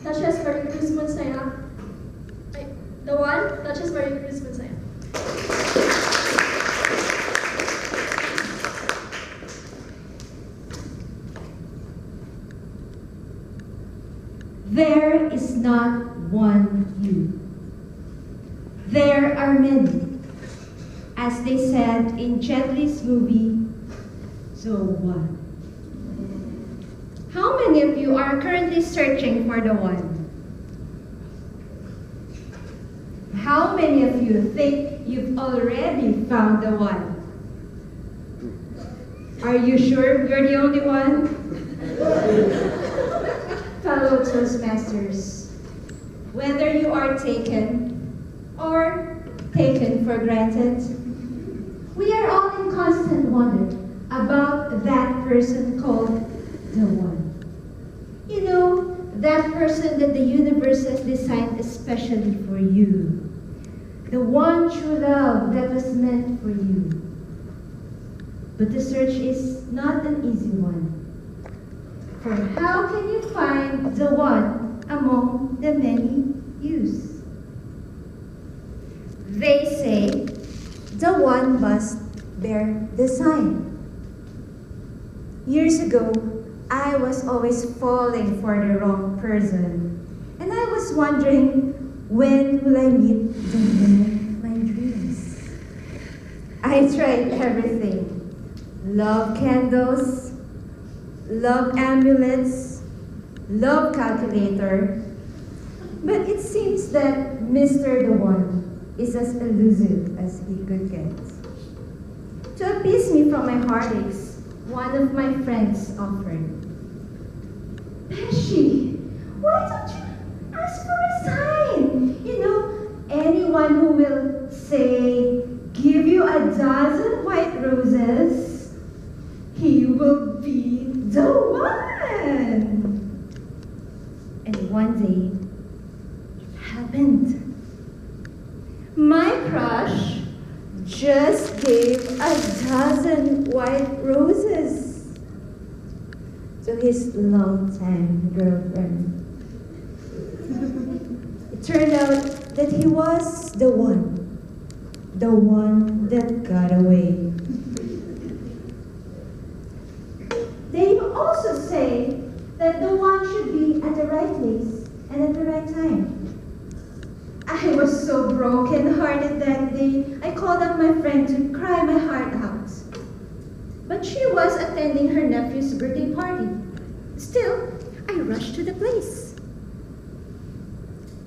Duchess Cruz Munsayac. The one, Duchess Cruz Munsayac. There is not one you. There are many. As they said in Jet Li's movie, So What? How many of you are currently searching for the one? How many of you think you've already found the one? Are you sure you're the only one? Fellow Toastmasters, whether you are taken or taken for granted, we are all in constant wonder about that person called the one. You know, that person that the universe has designed especially for you. The one true love that was meant for you. But the search is not an easy one. For how can you find the one among the many yous? They say the one must bear the sign. Years ago, I was always falling for the wrong person. And I was wondering, when will I meet the man of my dreams? I tried everything. Love candles, love amulets, love calculator. But it seems that Mr. The One is as elusive as he could get. To appease me from my heartaches, one of my friends offered, Pesci, why don't you ask for a sign? You know, anyone who will say, give you a dozen white roses, he will be the one. And one day, it happened. My crush just gave a dozen white roses to his longtime girlfriend. It turned out that he was the one that got away. They also say that the one should be at the right place and at the right time. I was so broken-hearted that day, I called up my friend to cry my heart out. But she was attending her nephew's birthday party. Still, I rushed to the place.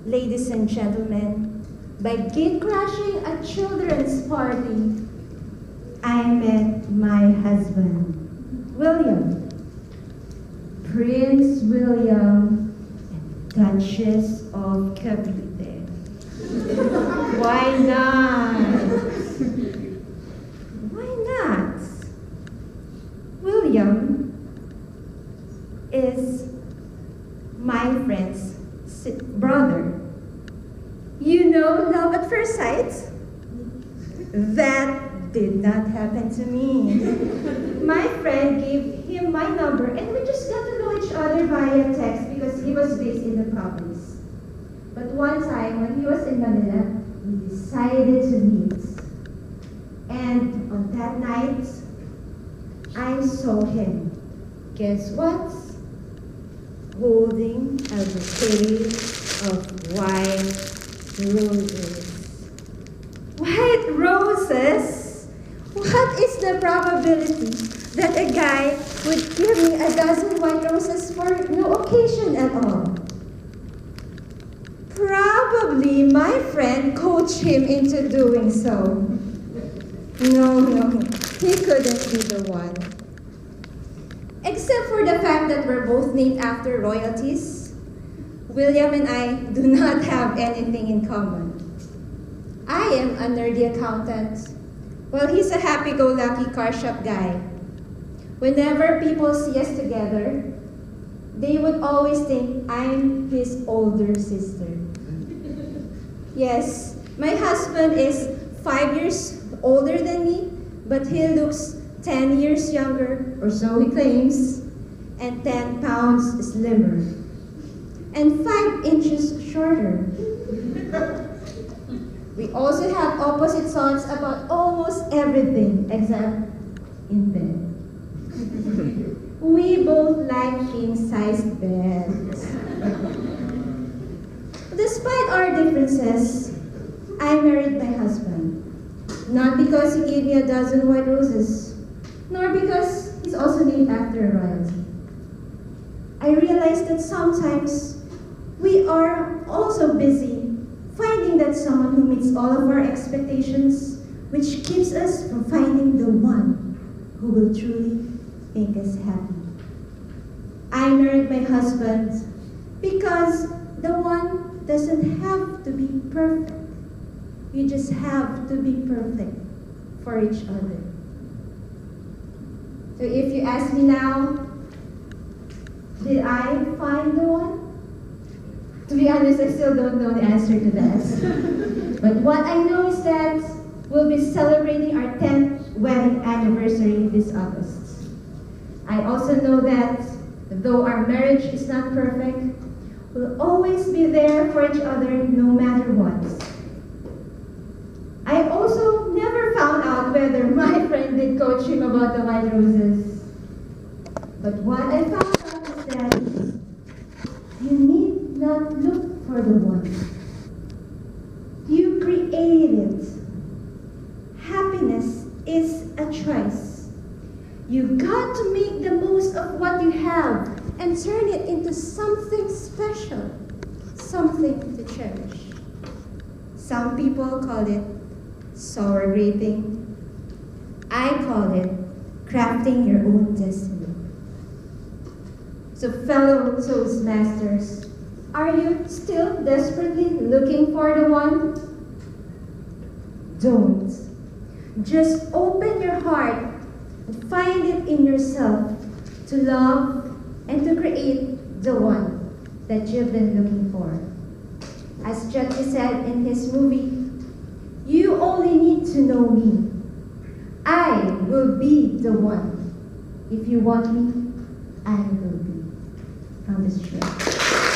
Ladies and gentlemen, by gate-crashing a children's party, I met my husband, William. Prince William and Duchess of Cavite. Why not? Why not? William is my friend's brother. You know, love at first sight? That did not happen to me. My friend gave him my number and we just got to know each other via text because he was based in the province. But one time when he was in Manila, we decided to meet. And on that night, I saw him. Guess what? Holding a bouquet of white roses. White roses? What is the probability that a guy would give me a dozen white roses for no occasion at all? Probably my friend coached him into doing so. No, he couldn't be the one. Except for the fact that we're both named after royalties, William and I do not have anything in common. I am a nerdy accountant, while he's a happy-go-lucky car shop guy. Whenever people see us together, they would always think I'm his older sister. Yes, my husband is 5 years older than me, but he looks 10 years younger, or so he claims, and 10 pounds slimmer. and 5 inches shorter. We also have opposite thoughts about almost everything except in bed. We both like king-sized beds. Despite our differences, I married my husband. Not because he gave me a dozen white roses, nor because he's also named after a royalty. I realized that sometimes we are also busy finding that someone who meets all of our expectations, which keeps us from finding the one who will truly make us happy. I married my husband because the one doesn't have to be perfect. You just have to be perfect for each other. So if you ask me now, did I find the one? To be honest, I still don't know the answer to that. But what I know is that we'll be celebrating our 10th wedding anniversary this August. I also know that though our marriage is not perfect, we'll always be there for each other no matter what. I also never found out whether my friend did coach him about the white roses. But what I found out is that you need not look for the one. You create it. Happiness is a choice. You got to make the most of what you have and turn it into something special, something to cherish. Some people call it sour graping. I call it crafting your own destiny. So fellow Toastmasters, are you still desperately looking for the one? Don't. Just open your heart and find it in yourself to love and to create the one that you've been looking for. As Duchess said in his movie, you only need to know me. I will be the one. If you want me, I will be. From this show.